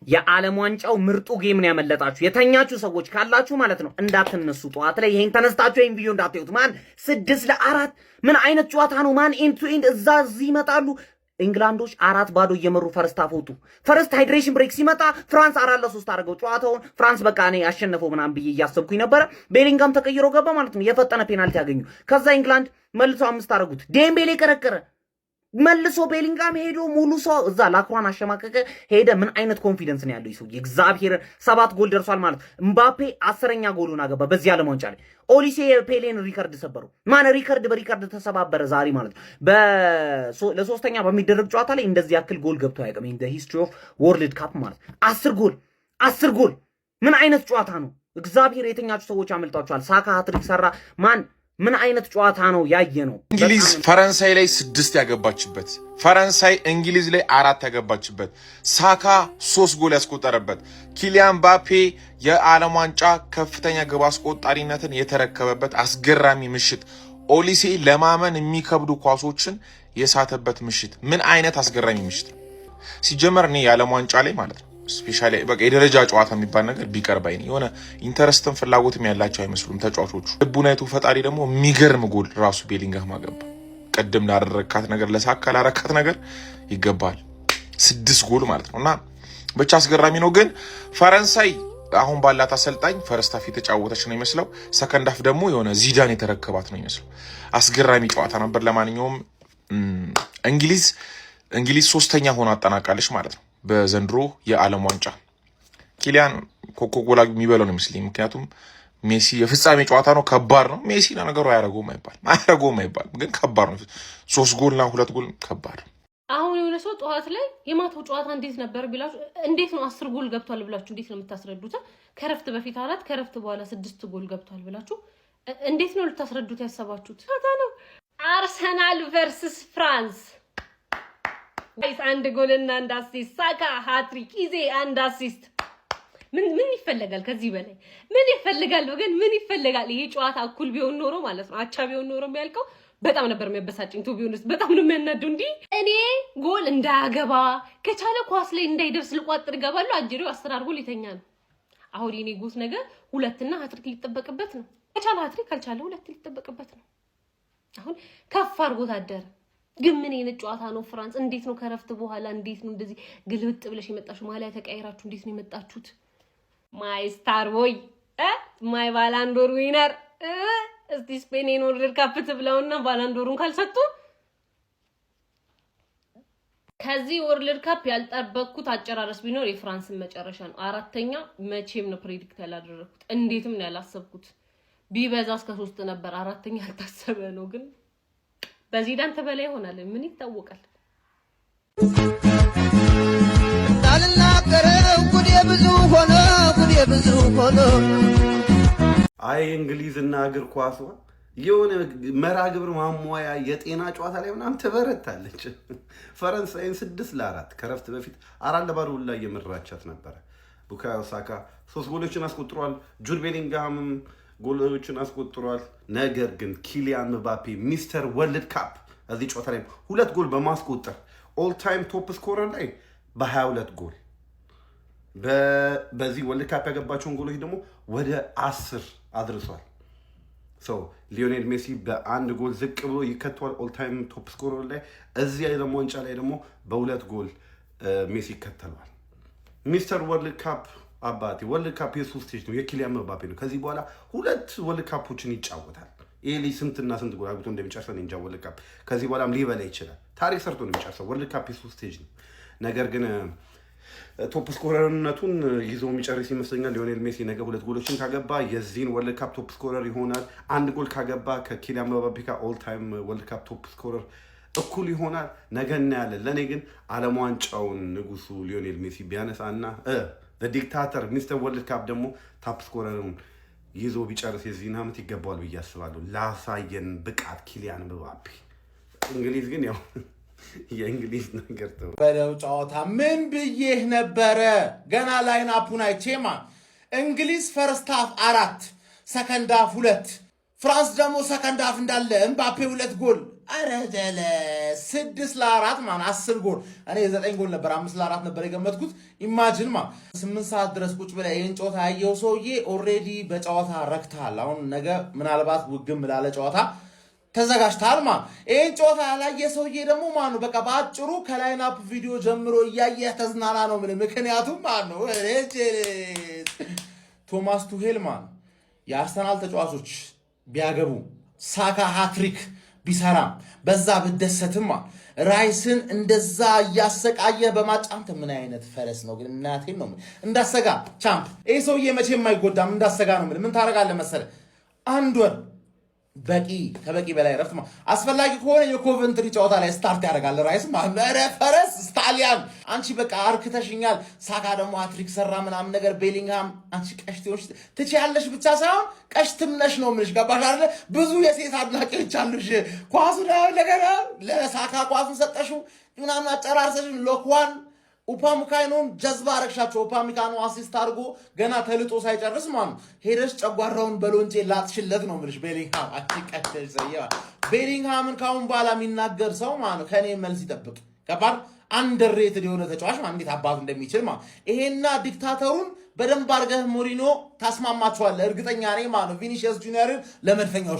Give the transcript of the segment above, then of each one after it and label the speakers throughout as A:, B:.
A: የዓለም ዋንጫው ምርጡ ጌም ነው ያመለጣችሁ። የተኛችሁ ሰዎች ካላችሁ ማለት ነው እንዳትነሱ። ጠዋት ላይ ይሄን ተነስታችሁ ይሄን ቪዲዮ እንዳትዩት። ማን 6-4 ምን አይነት ጨዋታ ነው? ማን ኤንድ ቱ ኤንድ እዚህ ይመጣሉ። እንግላንዶች 4-0 እየመሩ ፈርስት አፎቱ ፈርስት ሃይድሬሽን ብሬክ ሲመጣ ፍራንስ 4-3 አድርገው ጨዋታውን ፍራንስ በቃ እኔ ያሸነፈው ምናምን ብዬ እያሰብኩኝ ነበረ። ቤሊንጋም ተቀይሮ ገባ ማለት ነው። የፈጠነ ፔናልቲ ያገኙ። ከዛ እንግላንድ መልሶ 5 አደረጉት። ዴምቤሌ ቀረቀረ። መልሶ ቤሊንጋም ሄዶ ሙሉ ሰው እዛ ላክሯን አሸማቀቀ ሄደ። ምን አይነት ኮንፊደንስ ነው ያለው ይሰው? እግዚአብሔር 7 ጎል ደርሷል ማለት እምባፔ 10ኛ ጎሉን አገባ በዚህ ዓለም ዋንጫ ላይ። ኦሊሴ የፔሌን ሪከርድ ሰበረው። ማን ሪከርድ በሪከርድ ተሰባበረ ዛሬ ማለት ነው። ለሶስተኛ በሚደረግ ጨዋታ ላይ እንደዚህ ያክል ጎል ገብቶ አያውቅም ኢን ዘ ሂስትሪ ኦፍ ወርልድ ካፕ ማለት 10 ጎል ምን አይነት ጨዋታ ነው? እግዚአብሔር የተኛችሁ ሰዎች አመልጣችኋል። ሳካ ሃትሪክ ሰራ። ማን ምን አይነት ጨዋታ ነው ያየ ነው?
B: እንግሊዝ ፈረንሳይ ላይ 6 ያገባችበት፣ ፈረንሳይ እንግሊዝ ላይ 4 ያገባችበት፣ ሳካ 3 ጎል ያስቆጠረበት፣ ኪሊያን ምባፔ የዓለም ዋንጫ ከፍተኛ ግብ አስቆጣሪነትን የተረከበበት አስገራሚ ምሽት፣ ኦሊሴ ለማመን የሚከብዱ ኳሶችን የሳተበት ምሽት። ምን አይነት አስገራሚ ምሽት ነው! ሲጀመር እኔ የዓለም ዋንጫ ላይ ማለት ነው ስፔሻሊ በቃ የደረጃ ጨዋታ የሚባል ነገር ቢቀርብ አይኔ የሆነ ኢንተረስትም ፍላጎትም ያላቸው አይመስሉም ተጫዋቾቹ። ልቡናይቱ ፈጣሪ ደግሞ የሚገርም ጎል ራሱ ቤሊንጋም አገባ። ቀደም ላደረካት ነገር ለሳካ ላረካት ነገር ይገባል 6 ጎል ማለት ነው። እና ብቻ አስገራሚ ነው። ግን ፈረንሳይ አሁን ባላት አሰልጣኝ ፈርስት ሃፍ የተጫወተች ነው ይመስለው፣ ሰከንድ ሃፍ ደግሞ የሆነ ዚዳን የተረከባት ነው ይመስለው። አስገራሚ ጨዋታ ነበር። ለማንኛውም እንግሊዝ 3ኛ ሆና አጠናቃለች ማለት ነው በዘንድሮ የዓለም ዋንጫ። ኪሊያን ኮኮ ጎላ የሚበለው ነው ይመስለኝ። ምክንያቱም ሜሲ የፍጻሜ ጨዋታ ነው፣ ከባድ ነው። ሜሲ ለነገሩ አያረገውም አይባልም፣ ግን ከባድ ነው። 3 ጎልና 2 ጎል ከባድ።
C: አሁን የሆነ ሰው ጠዋት ላይ የማታው ጨዋታ እንዴት ነበር ቢላችሁ፣ እንዴት ነው 10 ጎል ገብቷል ብላችሁ እንዴት ነው የምታስረዱት? ከረፍት በፊት 4 ከረፍት በኋላ 6 ጎል ገብቷል ብላችሁ እንዴት ነው ልታስረዱት ያሰባችሁት? ታታ ነው አርሰናል ቨርሰስ ፍራንስ አንድ ጎል እና አንድ አሲስት፣ ሳካ ሃትሪክ፣ ኢዜ አንድ አሲስት። ምን ይፈልጋል ከዚህ በላይ? ምን ይፈልጋል ወገን? ምን ይፈልጋል? ይሄ ጨዋታ እኩል ቢሆን ኖሮ ማለት ነው አቻ ቢሆን ኖሮ የሚያልቀው በጣም ነበር የሚያበሳጭኝ። ቱ ቢሆንስ በጣም ነው የሚያናደው። እንዴ እኔ ጎል እንዳያገባ ከቻለ ኳስ ላይ እንዳይደርስ ልቋጥር ገባለሁ። አጅሪው 10 ጎል ይተኛ ነው። አሁን የኔ ጉስ ነገር 2 እና ሃትሪክ ሊጠበቅበት ነው። ከቻለ ሃትሪክ ካልቻለ 2 ሊጠበቅበት ነው። አሁን ከፍ አድርጎት አደረ። ግን ምን አይነት ጨዋታ ነው? ፍራንስ እንዴት ነው ከረፍት በኋላ እንዴት ነው እንደዚህ ግልብጥ ብለሽ የመጣችሁ? ማሊያ ተቀያይራችሁ እንዴት ነው የመጣችሁት? ማይ ስታር ቦይ ማይ ባላንዶር ዊነር እስቲ ስፔንን ወርልድ ካፕ ትብለውና ባላንዶሩን ካልሰጡ ከዚህ ወርልድ ካፕ ያልጠበቅኩት አጨራረስ ቢኖር የፍራንስን መጨረሻ ነው። 4ኛ መቼም ነው ፕሬዲክት ያላደረኩት፣ እንዴትም ነው ያላሰብኩት። ቢበዛ እስከ 3 ነበር። 4ኛ ያልታሰበ ነው ግን በዚዳን ተበላይ ይሆናል። ምን ይታወቃል?
D: ታልናገረው ጉዴ ብዙ ሆኖ አይ እንግሊዝና እግር ኳስ የሆነ መራ ግብር ማሟያ የጤና ጨዋታ ላይ ምናምን ትበረታለች። ፈረንሳይን 6-4 ከረፍት በፊት 4-0 ላይ እየመራቻት ነበረ። ቡካዮ ሳካ 3 ጎሎችን አስቆጥሯል። ጁድ ቤሊንጋም ጎሎችን አስቆጥሯል። ነገር ግን ኪሊያን ምባፔ ሚስተር ወርልድ ካፕ እዚህ ጨዋታ ላይ 2 ጎል በማስቆጠር ኦል ታይም ቶፕ ስኮረር ላይ በ22 ጎል በዚህ ወርልድ ካፕ ያገባቸውን ጎሎች ደግሞ ወደ 10 አድርሷል። ሊዮኔል ሜሲ በ1 ጎል ዝቅ ብሎ ይከተዋል ኦል ታይም ቶፕ ስኮረር ላይ። እዚህ ደግሞ ዋንጫ ላይ ደግሞ በ2 ጎል ሜሲ ይከተላል። ሚስተር ወርልድ ካፕ አባቴ ወርልድ ካፕ የሱ ስቴጅ ነው፣ የኪሊያን ምባፔ ነው። ከዚህ በኋላ 2 ወርልድ ካፖችን ይጫወታል። ይሄ ልጅ ስንትና ስንት ጎል አግብቶ እንደሚጨርሰው እንጃ። ወርልድ ካፕ ከዚህ በኋላም ሊበላ ይችላል። ታሪክ ሰርቶ ነው የሚጨርሰው። ወርልድ ካፕ የሱ ስቴጅ ነው። ነገር ግን ቶፕ ስኮረርነቱን ይዞ የሚጨርስ ይመስለኛል። ሊዮኔል ሜሲ ነገ 2 ጎሎችን ካገባ የዚህን ወርልድ ካፕ ቶፕ ስኮረር ይሆናል። 1 ጎል ካገባ ከኪሊያን ምባፔ ጋር ኦል ታይም ወርልድ ካፕ ቶፕ ስኮረር እኩል ይሆናል። ነገ እናያለን። ለእኔ ግን ዓለም ዋንጫውን ንጉሱ ሊዮኔል ሜሲ ቢያነሳና ዲክታተር ሚስተር ወርልድ ካፕ ደግሞ ታፕ ስኮረሩን ይዞ ቢጨርስ የዚህን ዓመት ይገባዋል ብዬ አስባለሁ። ላሳየን ብቃት ኪሊያን ምባፔ። እንግሊዝ ግን ያው የእንግሊዝ ነገር ተው
E: በለው ጨዋታ ምን ብዬህ ነበረ? ገና ላይን አፑን አይቼማ እንግሊዝ ፈርስት ሃፍ 4 ሰከንድ ሃፍ 2 ፍራንስ ደግሞ ሰከንድ ሃፍ እንዳለ ኤምባፔ 2 ጎል አረ ጀለ 6-4 ማን 10 ጎል እኔ 9 ጎል ነበር 5-4 ነበር የገመትኩት ኢማጂን ማ 8 ሰዓት ድረስ ቁጭ ብለ ይሄን ጨዋታ ያየው ሰውዬ ኦሬዲ በጨዋታ ረክታል አሁን ነገ ምናልባት ውግም ላለ ጨዋታ ተዘጋጅታል ማ ይሄን ጨዋታ ያላየ ሰውዬ ደግሞ ማን ነው በቃ ባጭሩ ከላይን አፕ ቪዲዮ ጀምሮ እያየ ተዝናና ነው ምን ምክንያቱም ማን ነው ቶማስ ቱሄል ማን የአርሰናል ተጫዋቾች ቢያገቡ ሳካ ሃትሪክ ቢሰራ በዛ ብደሰትማ ራይስን እንደዛ ያሰቃየ በማጫንተ ምን አይነት ፈረስ ነው ግን እናቴን ነው እንዳሰጋ ቻምፕ ይሄ ሰውዬ መቼም አይጎዳም እንዳሰጋ ነው ምን ታረጋለህ መሰለ አንድ ወር በቂ ከበቂ በላይ ረፍት አስፈላጊ ከሆነ የኮቨንትሪ ጨዋታ ላይ ስታርት ያደርጋል ራይስ ማመረ ፈረስ ስታሊያን አንቺ በቃ አርክተሽኛል ሳካ ደግሞ ሃትሪክ ሰራ ምናምን ነገር ቤሊንግሃም አንቺ ቀሽቴዎች ትችያለሽ ብቻ ሳይሆን ቀሽትም ነሽ ነው ምንሽ ገባሽ አይደል ብዙ የሴት አድናቂዎች አሉሽ ኳሱ ነገር ለሳካ ኳሱን ሰጠሽው ምናምን አጨራርሰሽ ሎክዋን ኡፓሚካኖን ጀዝባ አረግሻቸው ኡፓሚካኖ አሲስት አድርጎ ገና ተልጦ ሳይጨርስ ማን ሄደሽ ጨጓራውን በሎንጬ ላጥሽለት ነው ምልሽ ቤሊንግሃም አትቀጥል ዘያ ቤሊንግሃምን ካሁን በኋላ የሚናገር ሰው ማን ከኔ መልስ ይጠብቅ ከባድ አንደርሬትድ የሆነ ተጫዋች ማን እንዴት አባቱ እንደሚችል ማን ይሄና ዲክታተሩን በደንብ አርገህ ሞሪኖ ታስማማቸዋለህ እርግጠኛ ነኝ ማን ቪኒሲየስ ጁኒየርን ለመድፈኛው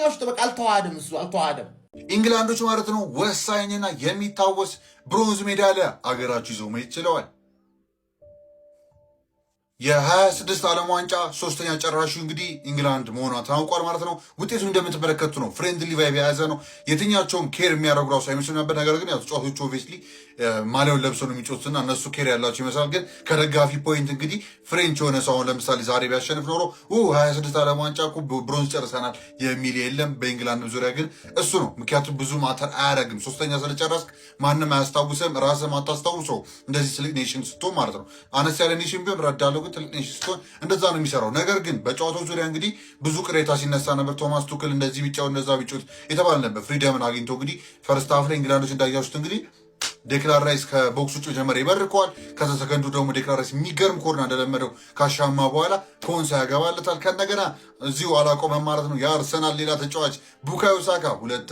E: ውስጥ በቃ አልተዋሃደም
F: ኢንግላንዶች ማለት ነው ወሳኝና የሚታወስ ብሮንዝ ሜዳሊያ አገራቸው ይዘው መሄድ ችለዋል። የ26 ዓለም ዋንጫ ሶስተኛ ጨራሹ እንግዲህ ኢንግላንድ መሆኗ ታውቋል ማለት ነው። ውጤቱ እንደምትመለከቱ ነው ፍሬንድሊ ቫይብ የያዘ ነው። የትኛቸውም ኬር የሚያደርጉ ራሱ አይመስሉ ነበር። ነገር ግን ያው ተጫዋቾቹ ኦብቪየስሊ ማሊያውን ለብሰው ነው የሚጮቱትና እነሱ ኬር ያላቸው ይመስላል። ግን ከደጋፊ ፖይንት እንግዲህ ፍሬንች የሆነ ሰው ለምሳሌ ዛሬ ቢያሸንፍ ኖሮ 26 ዓለም ዋንጫ እኮ ብሮንዝ ጨርሰናል የሚል የለም። በኢንግላንድ ዙሪያ ግን እሱ ነው። ምክንያቱም ብዙ ማተር አያደርግም። ሶስተኛ ስለጨረስክ ማንም አያስታውስም። ራስህም አታስታውሰው። እንደዚህ ትልቅ ኔሽን ስትሆን ማለት ነው። አነስ ያለ ኔሽን ቢሆን ረዳለው ግን ትልቅ ኔሽን ስትሆን እንደዛ ነው የሚሰራው። ነገር ግን በጨዋታው ዙሪያ እንግዲህ ብዙ ቅሬታ ሲነሳ ነበር። ቶማስ ቱክል እንደዚህ ቢጫው እንደዛ ቢጮት የተባለ ነበር። ፍሪደምን አግኝቶ እንግዲህ ፈርስት ሃፍ ላይ እንግላንዶች እንዳያችሁት እንግዲህ ዴክላን ራይስ ከቦክስ ውጭ ጀመረ ይበርከዋል። ከዛ ሰከንዱ ደግሞ ዴክላን ራይስ የሚገርም ኮርና እንደለመደው ካሻማ በኋላ ኮንሳ ያገባለታል። ከነገና እዚሁ አላቆመም ማለት ነው። የአርሰናል ሌላ ተጫዋች ቡካዮ ሳካ ሁለት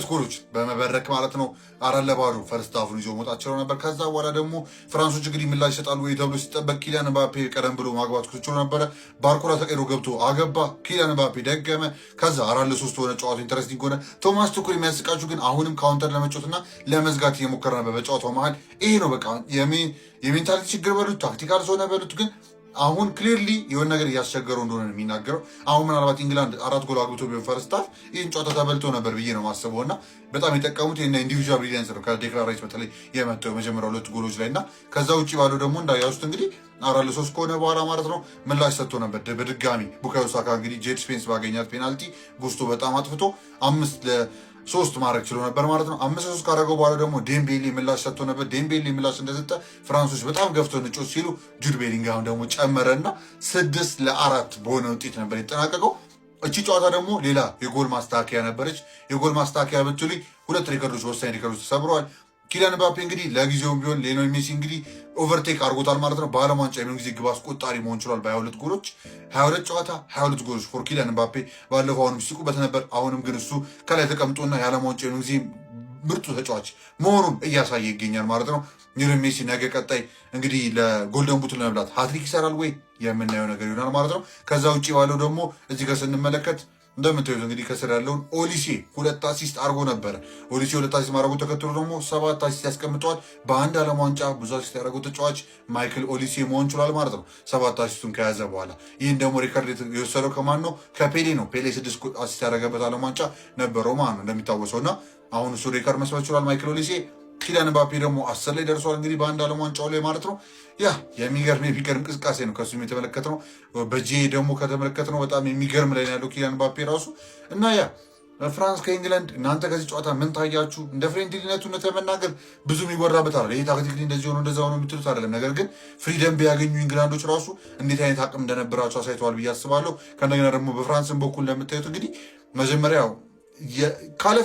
F: ጎሎች በመበረክ ማለት ነው 4-0 ፈርስት ሃፉን ይዞ መውጣት ችለው ነበር። ከዛ በኋላ ደግሞ ፍራንሶች እንግዲህ ምላሽ ይሰጣሉ ወይ ተብሎ ሲጠበቅ ኪሊያን ምባፔ ቀደም ብሎ ማግባት ችሎ ነበረ። ባርኮላ ተቀይሮ ገብቶ አገባ። ኪሊያን ምባፔ ደገመ። ከዛ 4-3 ሆነ። ጨዋታው ኢንተረስቲንግ ሆነ። ቶማስ ቱክል የሚያስቃችሁ ግን አሁንም ካውንተር ለመጫወትና ለመዝጋት እየሞከረ ነበር በጨዋታው መሀል። ይሄ ነው በቃ የሜንታሊቲ ችግር በሉት ታክቲካል ሆነ በሉት ግን አሁን ክሊርሊ የሆነ ነገር እያስቸገረው እንደሆነ ነው የሚናገረው። አሁን ምናልባት ኢንግላንድ 4 ጎል አግብቶ ቢሆን ፈርስት ሃፍ ይህን ጨዋታ ተበልቶ ነበር ብዬ ነው ማስበው እና በጣም የጠቀሙት ኢንዲቪጁዋል ብሪሊያንስ ነው ከዴክላን ራይስ በተለይ የመጣው የመጀመሪያ 2 ጎሎች ላይ እና ከዛ ውጭ ባለው ደግሞ እንዳያዙት እንግዲህ 4-3 ከሆነ በኋላ ማለት ነው ምላሽ ሰጥቶ ነበር በድጋሚ ቡካዮ ሳካ እንግዲህ ጄድ ስፔንስ ባገኛት ፔናልቲ ጉስቶ በጣም አጥፍቶ 5-3 ማድረግ ችሎ ነበር ማለት ነው። 5-3 ካደረገው በኋላ ደግሞ ዴምቤሌ ምላሽ ሰጥቶ ነበር። ዴምቤሌ ምላሽ እንደሰጠ ፍራንሶች በጣም ገፍተው ንጮት ሲሉ ጁድ ቤሊንግሃም ደግሞ ጨመረና 6-4 በሆነ ውጤት ነበር የተጠናቀቀው። እቺ ጨዋታ ደግሞ ሌላ የጎል ማስተካከያ ነበረች። የጎል ማስተካከያ ብትሉኝ 2 ሪከርዶች ወሳኝ ሪከርዶች ተሰብረዋል። ኪሊያን ምባፔ እንግዲህ ለጊዜውም ቢሆን ሊዮኔል ሜሲ እንግዲህ ኦቨርቴክ አድርጎታል ማለት ነው። በዓለም ዋንጫ የምን ጊዜ ግብ አስቆጣሪ መሆን ችሏል በ22 ጎሎች 22 ጨዋታ 22 ጎሎች ፎር ኪሊያን ምባፔ። ባለፈው አሁንም ሲቁበት ነበር። አሁንም ግን እሱ ከላይ ተቀምጦና የዓለም ዋንጫ የምን ጊዜ ምርጡ ተጫዋች መሆኑን እያሳየ ይገኛል ማለት ነው። ሊዮኔል ሜሲ ነገ ቀጣይ እንግዲህ ለጎልደን ቡት ለመብላት ሃትሪክ ይሰራል ወይ የምናየው ነገር ይሆናል ማለት ነው። ከዛ ውጭ ባለው ደግሞ እዚህ ጋር ስንመለከት እንደምታዩት እንግዲህ ከስር ያለውን ኦሊሴ 2 አሲስት አድርጎ ነበረ። ኦሊሴ 2 አሲስት ማድረጉ ተከትሎ ደግሞ 7 አሲስት ያስቀምጠዋል። በአንድ ዓለም ዋንጫ ብዙ አሲስት ያደረገው ተጫዋች ማይክል ኦሊሴ መሆን ችሏል ማለት ነው 7 አሲስቱን ከያዘ በኋላ። ይህን ደግሞ ሪከርድ የወሰደው ከማን ነው? ከፔሌ ነው። ፔሌ 6 አሲስት ያደረገበት ዓለም ዋንጫ ነበረው ማለት ነው እንደሚታወሰው እና አሁን እሱ ሪከርድ መስራት ችሏል ማይክል ኦሊሴ። ኪሊያን ምባፔ ደግሞ 10 ላይ ደርሷል እንግዲህ በአንድ ዓለም ዋንጫው ላይ ማለት ነው። ያ የሚገርም እንቅስቃሴ ነው ከሱ የተመለከትነው። በጄ ደግሞ ከተመለከትነው በጣም የሚገርም ላይ ያለው ኪሊያን ምባፔ ራሱ እና ያ ፍራንስ ከኢንግላንድ እናንተ ከዚህ ጨዋታ ምን ታያችሁ? እንደ ፍሬንድሊነቱነት ለመናገር ብዙ የሚወራበት አለ። ይሄ ታክቲክ እንደዚህ ሆኖ እንደዛ ሆኖ የምትሉት አይደለም። ነገር ግን ፍሪደም ቢያገኙ ኢንግላንዶች ራሱ እንዴት አይነት አቅም እንደነበራቸው አሳይተዋል ብዬ አስባለሁ። ከእንደገና ደግሞ በፍራንስን በኩል እንደምታዩት እንግዲህ መጀመሪያው ካለ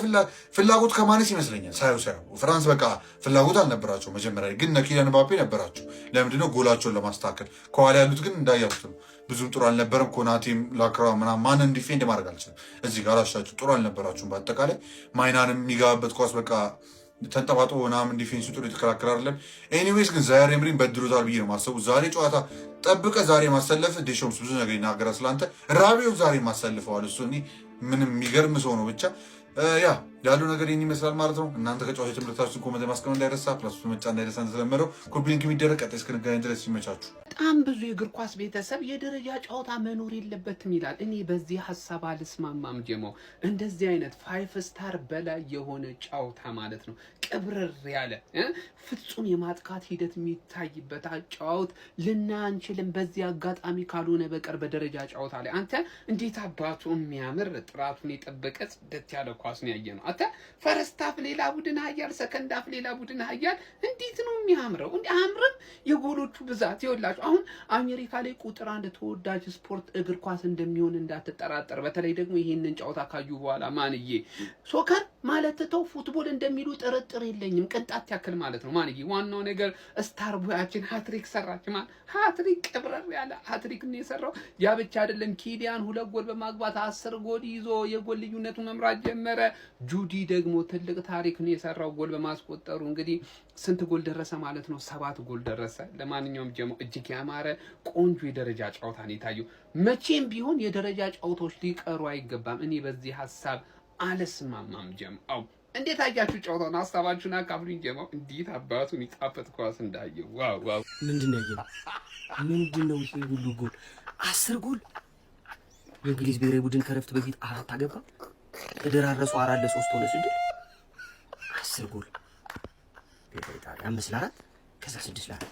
F: ፍላጎት ከማነስ ይመስለኛል ሳየው ፍራንስ በቃ ፍላጎት አልነበራቸው መጀመሪያ ግን ኪሊያን ምባፔ ነበራቸው። ለምንድነው? ጎላቸውን ለማስተካከል። ከኋላ ያሉት ግን እንዳያሉት ነው ብዙም ጥሩ አልነበረም። ኮናቴም ላክራ ምናምን ማንን ዲፌንድ ማድረግ አልችልም። እዚህ ጋር አሻችሁ ጥሩ አልነበራችሁም። በአጠቃላይ ማይናንም የሚገባበት ኳስ በቃ ተንጠባጦ ምናምን ዲፌንሱ ጥሩ የተከላከል አይደለም። ኤኒዌይስ ግን ዛሬ ኤምሪን በድሎታል ብዬ ነው ማሰቡ። ዛሬ ጨዋታ ጠብቀ ዛሬ ማሰለፍ ዴሾምስ ብዙ ነገር ይናገራል ስላንተ። ራቢዮ ዛሬ ማሰልፈዋል። እሱ ምንም የሚገርም ሰው ነው። ብቻ ያ ያለው ነገር ይህን ይመስላል ማለት ነው። እናንተ ከጨዋታ ትምህርታችሁን ኮመንት ማስቀመጥ እንዳይረሳ፣ ፕላስ መጫ እንዳይረሳ እንደተለመደው ኮፒሊንክ የሚደረግ ቀጣይ እስክንገናኝ ድረስ ይመቻችሁ።
G: በጣም ብዙ የእግር ኳስ ቤተሰብ የደረጃ ጨዋታ መኖር የለበትም ይላል። እኔ በዚህ ሀሳብ አልስማማም። ጀሞ እንደዚህ አይነት 5 ስታር በላይ የሆነ ጨዋታ ማለት ነው ቅብርር ያለ ፍጹም የማጥቃት ሂደት የሚታይበት ጨዋታ ልናይ አንችልም በዚህ አጋጣሚ ካልሆነ በቀር በደረጃ ጨዋታ ላይ አንተ እንዴት አባቱ የሚያምር ጥራቱን የጠበቀ ጽድት ያለ ኳስ ነው ያየነው። አንተ ፈርስት ሃፍ ሌላ ቡድን ሀያል፣ ሰከንድ ሃፍ ሌላ ቡድን ሀያል። እንዴት ነው የሚያምረው? እንዴ አምርም የጎሎቹ ብዛት ይወላችሁ። አሁን አሜሪካ ላይ ቁጥር 1 ተወዳጅ ስፖርት እግር ኳስ እንደሚሆን እንዳትጠራጠር። በተለይ ደግሞ ይሄንን ጨዋታ ካዩ በኋላ ማንዬ ሶከር ማለት ተው ፉትቦል እንደሚሉ ጥርጥር የለኝም ቅንጣት ያክል ማለት ነው። ማንዬ ዋናው ነገር ስታር ቦያችን ሃትሪክ ሰራች ማለት ሃትሪክ ቅብረር ያለ ሃትሪክ ነው የሰራው። ያ ብቻ አይደለም ኪሊያን 2 ጎል በማግባት 10 ጎል ይዞ የጎል ልዩነቱን መምራት ጀመረ። ጁዲ ደግሞ ትልቅ ታሪክ ነው የሰራው ጎል በማስቆጠሩ። እንግዲህ ስንት ጎል ደረሰ ማለት ነው? 7 ጎል ደረሰ። ለማንኛውም ጀሞ እጅግ ያማረ ቆንጆ የደረጃ ጨዋታ ነው የታየው። መቼም ቢሆን የደረጃ ጨዋታዎች ሊቀሩ አይገባም። እኔ በዚህ ሀሳብ አልስማማም። ጀሞ እንዴት አያችሁ ጨዋታውን? ሀሳባችሁን አካፍሉኝ። ጀሞ እንዴት አባቱን ይጣፈጥ ኳስ እንዳየው። ዋው ዋው!
H: ምንድነው ምንድነው ሁሉ ጎል 10 ጎል የእንግሊዝ ብሔራዊ ቡድን ከረፍት በፊት 4 አገባ። ተደራረሱ 4-3 ሆነ ሲል 10 ጎል በኢጣሊያ 5-4 ከዛ 6-4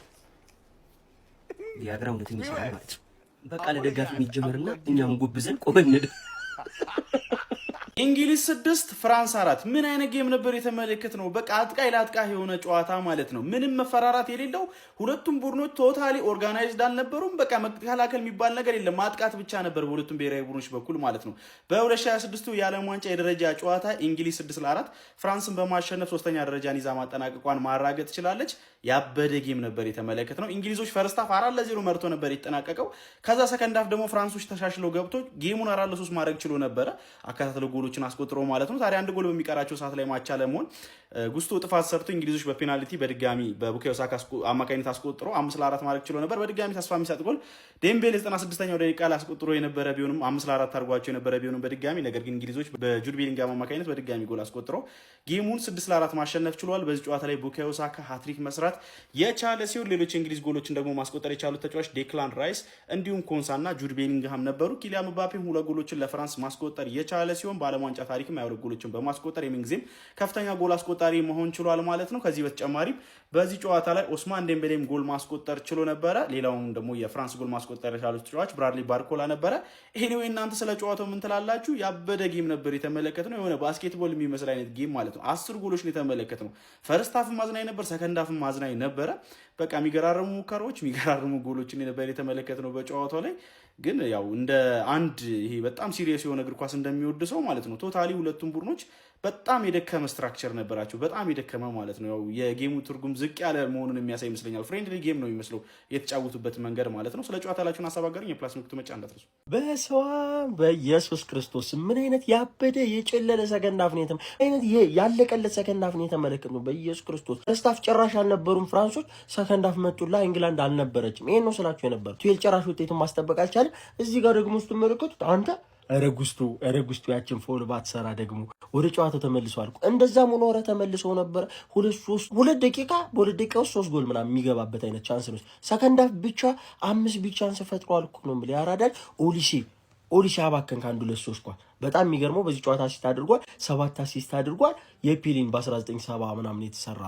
H: ዲያግራ ሁለተኛ ይሰራል ማለት ነው። በቃ ለደጋፊ የሚጀመርና እኛም ጎብዘን ቆመን
I: እንግሊዝ 6 ፍራንስ 4 ምን አይነት ጌም ነበር የተመለከት ነው። በቃ አጥቃይ ለአጥቃይ የሆነ ጨዋታ ማለት ነው። ምንም መፈራራት የሌለው ሁለቱም ቡድኖች ቶታሊ ኦርጋናይዝድ አልነበሩም። በቃ መከላከል የሚባል ነገር የለም። ማጥቃት ብቻ ነበር በሁለቱም ብሔራዊ ቡድኖች በኩል ማለት ነው። በ2026 የዓለም ዋንጫ የደረጃ ጨዋታ እንግሊዝ 6-4 ፍራንስን በማሸነፍ 3ኛ ደረጃን ይዛ ማጠናቀቋን ማራገጥ ችላለች። ያበደ ጌም ነበር የተመለከት ነው። እንግሊዞች ፈርስት ሃፍ 4-0 መርቶ ነበር የተጠናቀቀው። ከዛ ሰከንድ ሃፍ ደግሞ ፍራንሶች ተሻሽለው ገብቶ ጌሙን 4-3 ማድረግ ችሎ ነበረ። አካታተለው ጎሎችን አስቆጥሮ ማለት ነው። ታዲያ 1 ጎል በሚቀራቸው ሰዓት ላይ ማቻ ለመሆን ጉስቶ ጥፋት ሰርቶ እንግሊዞች በፔናልቲ በድጋሚ በቡካዮ ሳካ አማካኝነት አስቆጥሮ 5-4 ማድረግ ችሎ ነበር። በድጋሚ ተስፋ የሚሰጥ ጎል ዴምቤሌ 96ኛው ደቂቃ ላይ አስቆጥሮ የነበረ ቢሆንም 5-4 አድርጓቸው የነበረ ቢሆንም በድጋሚ ነገር ግን እንግሊዞች በጁድ ቤሊንጋም አማካኝነት በድጋሚ ጎል አስቆጥሮ ጌሙን 6-4 ማሸነፍ ችሏል። በዚህ ጨዋታ ላይ ቡካዮ ሳካ ሃትሪክ መስራት የቻለ ሲሆን ሌሎች እንግሊዝ ጎሎችን ደግሞ ማስቆጠር የቻሉት ተጫዋች ዴክላን ራይስ እንዲሁም ኮንሳና ጁድ ቤሊንግሃም ነበሩ። ኪሊያን ምባፔም 2 ጎሎችን ለፍራንስ ማስቆጠር የቻለ ሲሆን በዓለም ዋንጫ ታሪክም 22 ጎሎችን በማስቆጠር የምንጊዜም ከፍተኛ ጎል አስቆጣሪ መሆን ችሏል ማለት ነው። ከዚህ በተጨማሪም በዚህ ጨዋታ ላይ ኦስማን ዴምቤሌም ጎል ማስቆጠር ችሎ ነበረ። ሌላውም ደግሞ የፍራንስ ጎል ማስቆጠር የቻሉት ተጫዋች ብራድሊ ባርኮላ ነበረ። ኤኒዌይ እናንተ ስለ ጨዋታው ምን ትላላችሁ? ያበደ ጌም ነበር የተመለከትነው። የሆነ ባስኬትቦል የሚመስል አይነት ጌም ማለት ነው። 10 ጎሎች ነው የተመለከትነው። ፈርስት ሃፍም ማዝናኝ ነበር፣ ሰከንድ ሃፍም ማዝናኝ ነበረ። በቃ የሚገራርሙ ሙከራዎች፣ የሚገራርሙ ጎሎችን ነበር የተመለከትነው በጨዋታው ላይ። ግን ያው እንደ አንድ ይሄ በጣም ሲሪየስ የሆነ እግር ኳስ እንደሚወድ ሰው ማለት ነው ቶታሊ ሁለቱም ቡድኖች በጣም የደከመ ስትራክቸር ነበራቸው። በጣም የደከመ ማለት ነው። ያው የጌሙ ትርጉም ዝቅ ያለ መሆኑን የሚያሳይ ይመስለኛል። ፍሬንድሊ ጌም ነው የሚመስለው የተጫወቱበት መንገድ ማለት ነው። ስለ ጨዋታ ላችሁን ሀሳብ አጋሩኝ። የፕላስ ምልክቱ መጫ እንዳትረሱ።
H: በሰዋም በኢየሱስ ክርስቶስ ምን አይነት ያበደ የጨለለ ሰከንድ ሃፍ ነው አይነት ያለቀለት ሰከንድ ሃፍ ነው የተመለከትነው። በኢየሱስ ክርስቶስ ፈርስት ሃፍ ጭራሽ አልነበሩም ፍራንሶች። ሰከንድ ሃፍ መጡላ ኢንግላንድ አልነበረችም። ይሄን ነው ስላችሁ የነበረው። ቱዌል ጭራሽ ውጤቱን ማስጠበቅ አልቻለም። እዚህ ጋር ደግሞ ስትመለከቱት አንተ ረጉስቱ ያችን ፎል ባትሰራ ደግሞ ወደ ጨዋታው ተመልሷል። እንደዛም ሆኖ ወረ ተመልሶ ነበር። 2 ደቂቃ በሁለት ደቂቃ ውስጥ 3 ጎል ምናምን የሚገባበት አይነት ቻንስ ነው። ሰከንድ ሃፍ ብቻ 5 ቢግ ቻንስ ፈጥሯል እኮ ነው ብለ ያራዳል። ኦሊሺ አባከን ከአንዱ ለሶስት ኳ በጣም የሚገርመው በዚህ ጨዋታ አሲስት አድርጓል። 7 አሲስት አድርጓል። የፒሊን በ1970 ምናምን የተሰራ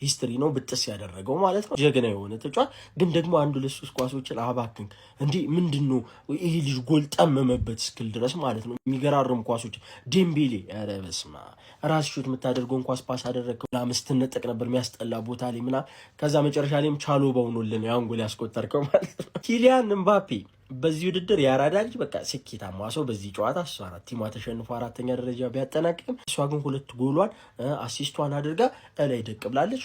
H: ሂስትሪ ነው ብጥስ ያደረገው ማለት ነው። ጀግና የሆነ ተጫዋች ግን ደግሞ አንዱ ለሶስት ኳሶችን አባክን እንዴ ምንድነው ይሄ ልጅ ጎል ጠመመበት እስክል ድረስ ማለት ነው። የሚገራርሙ ኳሶች ዴምቤሌ ኧረ በስመ አብ ራስ ሹት የምታደርገውን ኳስ ፓስ አደረከው ለአምስትነጠቅ ነበር የሚያስጠላ ቦታ ላይ ምናምን። ከዛ መጨረሻ ላይም ቻሎ ባውኖልን ያን ጎል ያስቆጠርከው ማለት ነው። ኪሊያን ምባፔ በዚህ ውድድር ያራዳ ልጅ በቃ ስኬታማ ሰው በዚህ ጨዋታ እሷ ናት። ቲሟ ተሸንፎ 4ኛ ደረጃ ቢያጠናቅቅም እሷ ግን 2 ጎሏን አሲስቷን አድርጋ እላይ ደቅ ብላለች።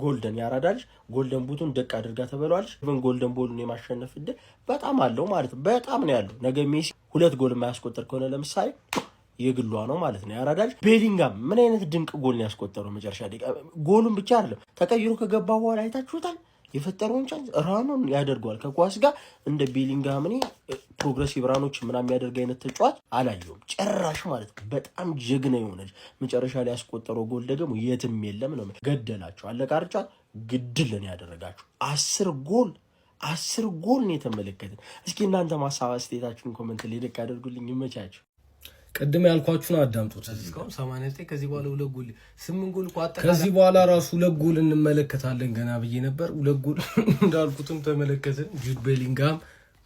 H: ጎልደን ያራዳልሽ ጎልደን ቡቱን ደቅ አድርጋ ተበሏልሽ። ግን ጎልደን ቦሉን የማሸነፍ እድል በጣም አለው ማለት ነው። በጣም ነው ያለው። ነገ ሜሲ 2 ጎል የማያስቆጥር ከሆነ ለምሳሌ የግሏ ነው ማለት ነው። ያራዳልሽ ቤሊንጋም ምን አይነት ድንቅ ጎል ነው ያስቆጠረው መጨረሻ ደቂቃ። ጎሉን ብቻ አይደለም ተቀይሮ ከገባ በኋላ አይታችሁታል። የፈጠረውን ቻንስ ራኑን ያደርገዋል ከኳስ ጋር እንደ ቤሊንጋም እኔ ፕሮግሬሲቭ ራኖች ምናምን የሚያደርግ አይነት ተጫዋች አላየሁም ጭራሽ ማለት ነው። በጣም ጀግና የሆነች መጨረሻ ላይ ያስቆጠረው ጎል ደግሞ የትም የለም ነው። ገደላቸው አለቃርጫ ግድልን ያደረጋችሁ 10 ጎል ነው የተመለከትን። እስኪ እናንተ ማሳብ አስተያየታችሁን ኮሜንት ላይ ደቅ አድርጉልኝ። ይመቻችሁ።
J: ቅድም ያልኳችሁን አዳምጡት። እስካሁን 89 ከዚህ በኋላ 2 ጎል 8 ጎል ቋጣ ከዚህ በኋላ ራሱ 2 ጎል እንመለከታለን ገና ብዬ ነበር። 2 ጎል እንዳልኩትም ተመለከትን። ጁድ ቤሊንጋም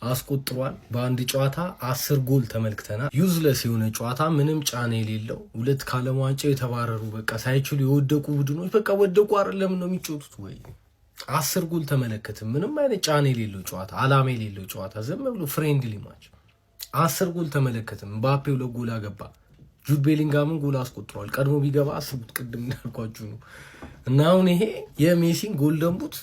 J: አስቆጥሯል። በአንድ ጨዋታ 10 ጎል ተመልክተናል። ዩዝለስ የሆነ ጨዋታ ምንም ጫና የሌለው 2 ከዓለም ዋንጫ የተባረሩ በቃ ሳይችሉ የወደቁ ቡድኖች በቃ ወደቁ አይደለም ነው የሚጮቱት ወይ 10 ጎል ተመለከትን። ምንም አይነት ጫና የሌለው ጨዋታ አላማ የሌለው ጨዋታ ዝም ብሎ ፍሬንድሊ ማች 10 ጎል ተመለከትን። ምባፔ 2 ጎል አገባ። ጁድ ቤሊንጋምን ጎል አስቆጥሯል። ቀድሞ ቢገባ አስቡት። ቅድም እንዳልኳችሁ ነው። እና አሁን ይሄ የሜሲን ጎልደን ቡት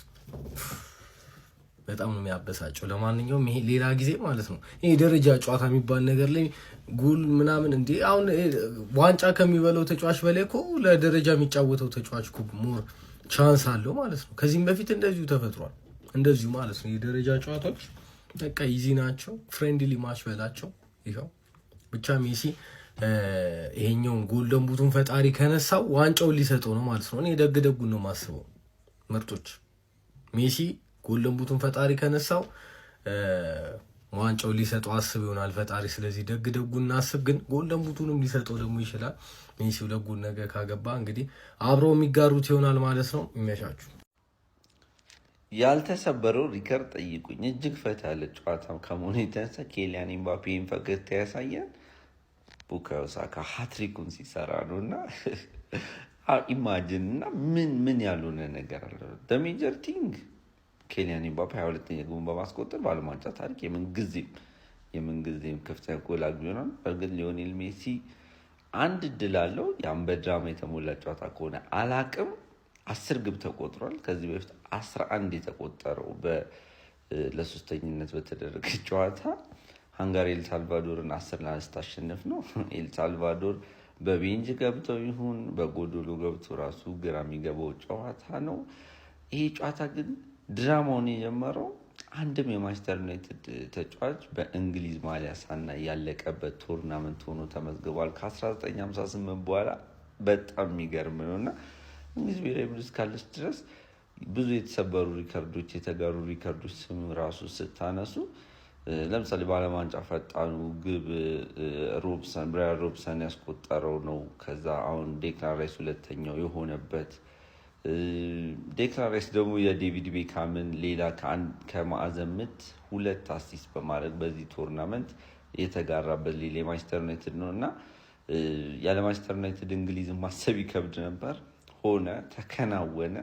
J: በጣም ነው የሚያበሳጨው። ለማንኛውም ይሄ ሌላ ጊዜ ማለት ነው ይሄ ደረጃ ጨዋታ የሚባል ነገር ላይ ጎል ምናምን እንዴ አሁን ዋንጫ ከሚበለው ተጫዋች በላይ እኮ ለደረጃ የሚጫወተው ተጫዋች እኮ ሞር ቻንስ አለው ማለት ነው። ከዚህም በፊት እንደዚሁ ተፈጥሯል። እንደዚሁ ማለት ነው የደረጃ ጨዋታዎች በቃ ኢዚ ናቸው። ፍሬንድሊ ማች በላቸው። ይኸው ብቻ ሜሲ ይሄኛውን ጎልደን ቡቱን ፈጣሪ ከነሳው ዋንጫውን ሊሰጠው ነው ማለት ነው። እኔ ደጉን ነው ማስበው። ምርጦች ሜሲ ጎልደን ቡቱን ፈጣሪ ከነሳው ዋንጫውን ሊሰጠው አስብ ይሆናል ፈጣሪ። ስለዚህ ደጉን እናስብ። ግን ጎልደን ቡቱንም ሊሰጠው ደግሞ ይችላል። ሜሲ 2 ጎል ነገ ካገባ እንግዲህ አብረው የሚጋሩት ይሆናል ማለት ነው። ይመሻችሁ።
K: ያልተሰበረው ሪከርድ ጠይቁኝ። እጅግ ፈታ ያለ ጨዋታ ከመሆኑ የተነሳ ኬሊያን ኤምባፔን ፈገግታ ያሳያል። ቡካዮ ሳካ ሃትሪኩን ሲሰራ ነው እና ኢማጂን እና ምን ያልሆነ ነገር አለ። ሜጀር ቲንግ ኬሊያን ኤምባፔ 22ኛ ጎል በማስቆጠር በዓለም ዋንጫ ታሪክ የምንጊዜም ከፍተኛ ጎል አግቢ ሆኗል። በእርግጥ ሊዮኔል ሜሲ አንድ እድል አለው። ያን በድራማ የተሞላ ጨዋታ ከሆነ አላቅም 10 ግብ ተቆጥሯል። ከዚህ በፊት 11 የተቆጠረው ለሶስተኝነት በተደረገ ጨዋታ ሃንጋሪ ኤልሳልቫዶርን 10-1 ታሸነፍ ነው። ኤልሳልቫዶር በቤንጅ ገብተው ይሁን በጎዶሎ ገብተው ራሱ ግራ የሚገባው ጨዋታ ነው። ይሄ ጨዋታ ግን ድራማውን የጀመረው አንድም የማንቸስተር ዩናይትድ ተጫዋች በእንግሊዝ ማሊያ ሳና ያለቀበት ቶርናመንት ሆኖ ተመዝግቧል ከ1958 በኋላ። በጣም የሚገርም ነውና እንግሊዝ ብሔራዊ ቡድን እስካለች ድረስ ብዙ የተሰበሩ ሪከርዶች የተጋሩ ሪከርዶች ስም ራሱ ስታነሱ ለምሳሌ በዓለም ዋንጫ ፈጣኑ ግብ ብራያን ሮብሰን ያስቆጠረው ነው። ከዛ አሁን ዴክላን ራይስ 2ኛው የሆነበት ዴክላን ራይስ ደግሞ የዴቪድ ቤካምን ሌላ ከማዕዘን ምት 2 አሲስት በማድረግ በዚህ ቶርናመንት የተጋራበት ሌላ የማንቸስተር ዩናይትድ ነው እና ያለ ማንቸስተር ዩናይትድ እንግሊዝን ማሰብ ይከብድ ነበር። ሆነ ተከናወነ።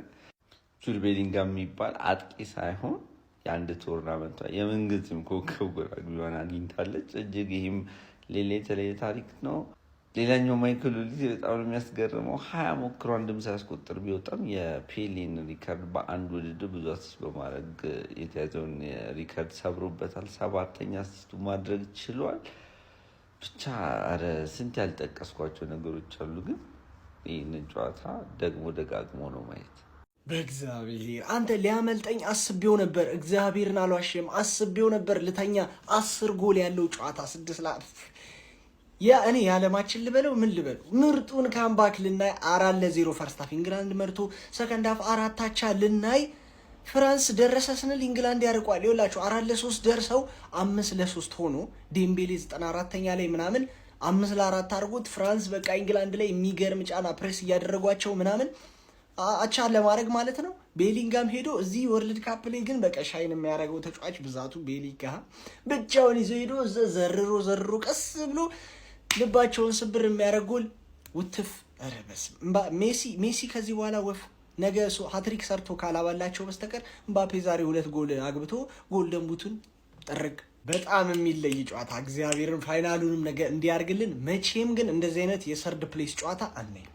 K: ጁድ ቤሊንጋም የሚባል አጥቂ ሳይሆን የአንድ ቶርናመንቷ የምንጊዜም ኮከብ ጎል አግቢዋን አግኝታለች። እጅግ ይህም ሌላ የተለየ ታሪክ ነው። ሌላኛው ማይክል ኦሊሴ በጣም የሚያስገርመው 20 ሞክሮ አንድም ሳያስቆጥር ቢወጣም የፔሌን ሪከርድ በአንድ ውድድር ብዙ አሲስት በማድረግ የተያዘውን ሪከርድ ሰብሮበታል። 7ኛ አሲስቱ ማድረግ ችሏል። ብቻ ስንት ያልጠቀስኳቸው ነገሮች አሉ ግን ይህንን ጨዋታ ደግሞ ደጋግሞ ነው ማየት።
H: በእግዚአብሔር አንተ ሊያመልጠኝ አስቤው ነበር። እግዚአብሔርን አልዋሽም፣ አስቤው ነበር ልተኛ። 10 ጎል ያለው ጨዋታ 6-4 እኔ የዓለማችን ልበለው ምን ልበለው ምርጡን ካምባክ ልናይ 4-0 ፈርስት ሃፍ ኢንግላንድ መርቶ ሰከንድ ሃፍ 4 አቻ ልናይ ፍራንስ ደረሰ ስንል ኢንግላንድ ያርቋል። ይኸውላችሁ 4-3 ደርሰው 5-3 ሆኖ ዴምቤሌ 94ኛ ላይ ምናምን 5-4 አድርጎት ፍራንስ በቃ ኢንግላንድ ላይ የሚገርም ጫና ፕሬስ እያደረጓቸው ምናምን አቻ ለማድረግ ማለት ነው። ቤሊንጋም ሄዶ እዚህ ወርልድ ካፕ ላይ ግን በቃ ሻይን የሚያደርገው ተጫዋች ብዛቱ ቤሊንጋም ብቻውን ይዞ ሄዶ ዘርሮ ቀስ ብሎ ልባቸውን ስብር የሚያደርግ ጎል ውትፍ። ኧረ በስመ አብ ሜሲ ከዚህ በኋላ ወፍ ነገ ሃትሪክ ሰርቶ ካላባላቸው በስተቀር ምባፔ ዛሬ 2 ጎል አግብቶ ጎልደን ቡቱን ጠረግ። በጣም የሚለይ ጨዋታ እግዚአብሔርን ፋይናሉንም ነገ እንዲያርግልን። መቼም ግን እንደዚህ አይነት የሰርድ ፕሌስ ጨዋታ አናይም።